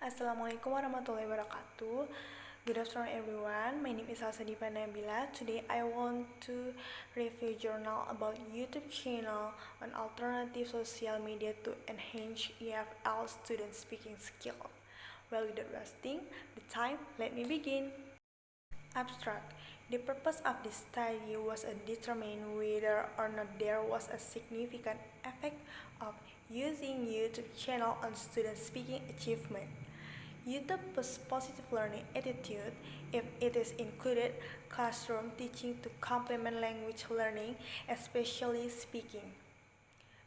Assalamualaikum warahmatullahi wabarakatuh. Good afternoon everyone. My name is Alsa Diva Nabila. Today I want to review journal about YouTube channel on alternative social media to enhance EFL student speaking skill. Well, without wasting the time, let me begin. Abstract. The purpose of this study was to determine whether or not there was a significant effect of using YouTube channel on student speaking achievement. YouTube's positive learning attitude if it is included classroom teaching to complement language learning, especially speaking.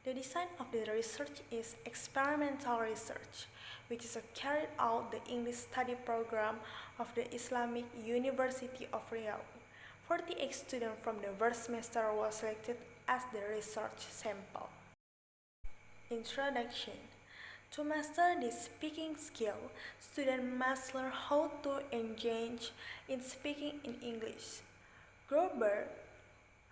The design of the research is experimental research, which is carried out the English study program of the Islamic University of Riyadh. 48 students from the first semester were selected as the research sample. Introduction. To master this speaking skill, students must learn how to engage in speaking in English. Grober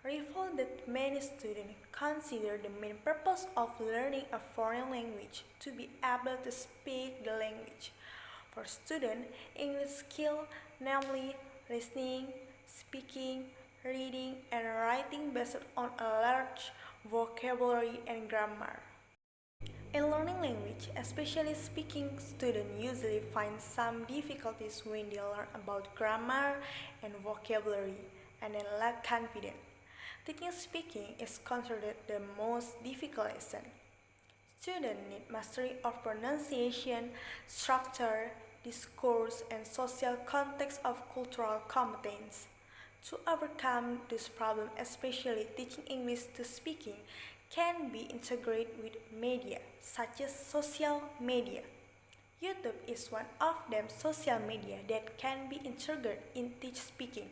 revealed that many students consider the main purpose of learning a foreign language to be able to speak the language. For students, English skill, namely listening, speaking, reading, and writing based on a large vocabulary and grammar. In learning language, especially speaking, students usually find some difficulties when they learn about grammar and vocabulary and then lack confidence. Teaching speaking is considered the most difficult lesson. Students need mastery of pronunciation, structure, discourse, and social context of cultural competence. To overcome this problem, especially teaching English to speaking, can be integrated with media, such as social media. YouTube is one of them social media that can be integrated in teach speaking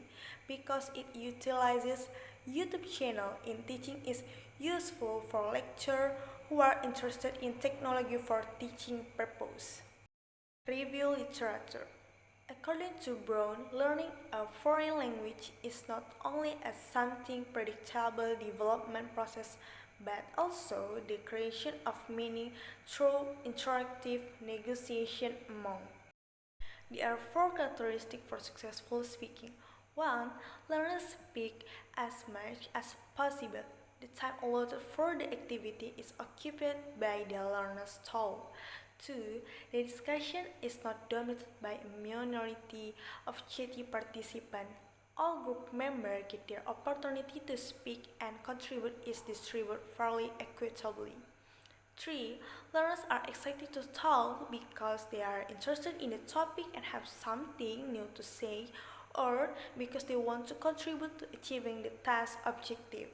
because it utilizes YouTube channel in teaching is useful for lecturers who are interested in technology for teaching purpose. Review literature. According to Brown, learning a foreign language is not only a something predictable development process but also the creation of meaning through interactive negotiation among. There are four characteristics for successful speaking. 1. Learners speak as much as possible. The time allotted for the activity is occupied by the learner's thought. 2. The discussion is not dominated by a minority of chatty participants. All group members get their opportunity to speak and contribute is distributed fairly equitably. 3. Learners are excited to talk because they are interested in the topic and have something new to say, or because they want to contribute to achieving the task objective.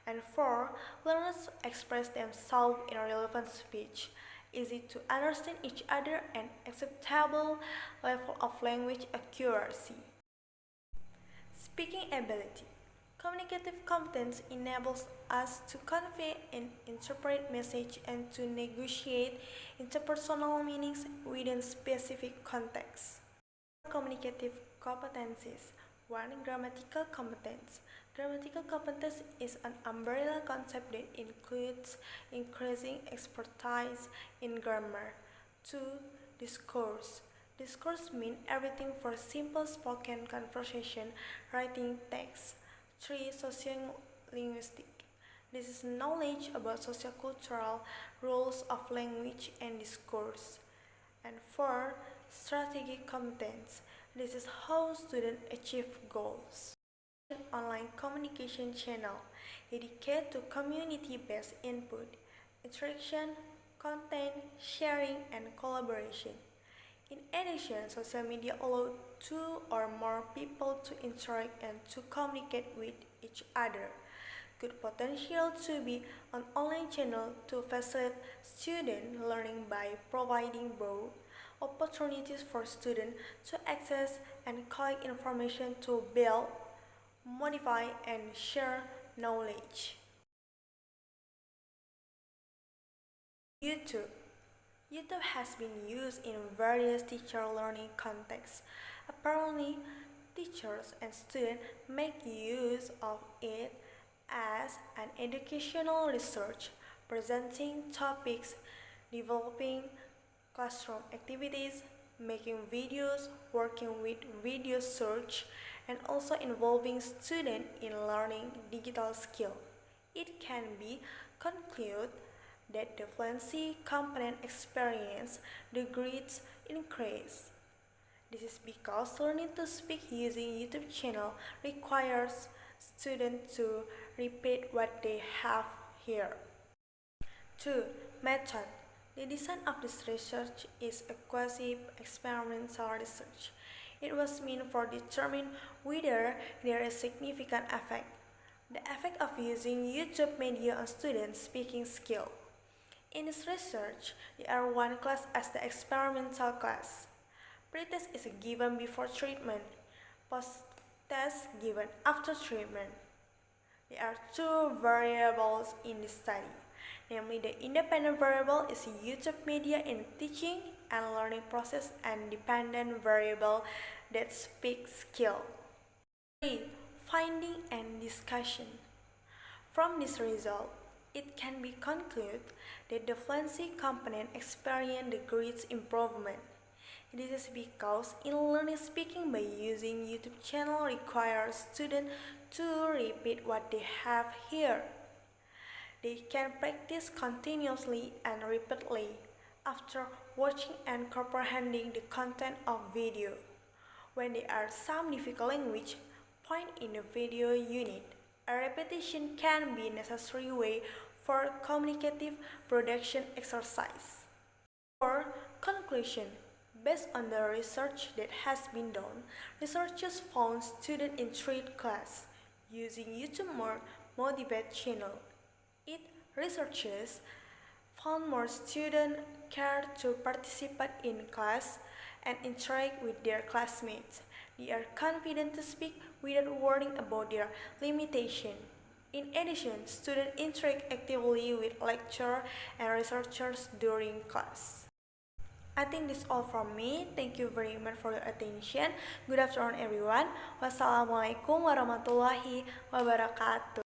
And 4. Learners express themselves in a relevant speech, easy to understand each other, and acceptable level of language accuracy. Speaking ability. Communicative competence enables us to convey and interpret message and to negotiate interpersonal meanings within specific contexts. Communicative competencies. 1. Grammatical competence. Grammatical competence is an umbrella concept that includes increasing expertise in grammar. 2. Discourse. Discourse means everything from simple spoken conversation, writing text. 3. Sociolinguistic. This is knowledge about sociocultural rules of language and discourse. And 4. Strategic competence. This is how students achieve goals. Online communication channel dedicated to community-based input, interaction, content, sharing, and collaboration. In addition, social media allow two or more people to interact and to communicate with each other. Good potential to be an online channel to facilitate student learning by providing broad opportunities for students to access and collect information to build, modify, and share knowledge. YouTube. YouTube has been used in various teacher learning contexts. Apparently, teachers and students make use of it as an educational research, presenting topics, developing classroom activities, making videos, working with video search, and also involving students in learning digital skill. It can be concluded that the fluency component experience the grades increase. This is because learning to speak using YouTube channel requires students to repeat what they have here. 2. Method. The design of this research is a quasi-experimental research. It was meant for determine whether there is significant effect. The effect of using YouTube media on students' speaking skill. In this research, there are one class as the experimental class. Pre-test is given before treatment, post-test given after treatment. There are two variables in this study. Namely, the independent variable is YouTube media in teaching and learning process and dependent variable that speak skill. 3. Finding and discussion. From this result, it can be concluded that the fluency component experienced the greatest improvement. This is because in learning speaking by using YouTube channel requires students to repeat what they have here. They can practice continuously and repeatedly after watching and comprehending the content of video. When there are some difficult language point in the video unit, a repetition can be a necessary way for communicative production exercise. For conclusion, based on the research that has been done, researchers found students in 3 classes using YouTube more motivate channel. Researchers found more students care to participate in class and interact with their classmates. They are confident to speak without worrying about their limitation. In addition, students interact actively with lecturers and researchers during class. I think this is all from me. Thank you very much for your attention. Good afternoon everyone. Wassalamualaikum warahmatullahi wabarakatuh.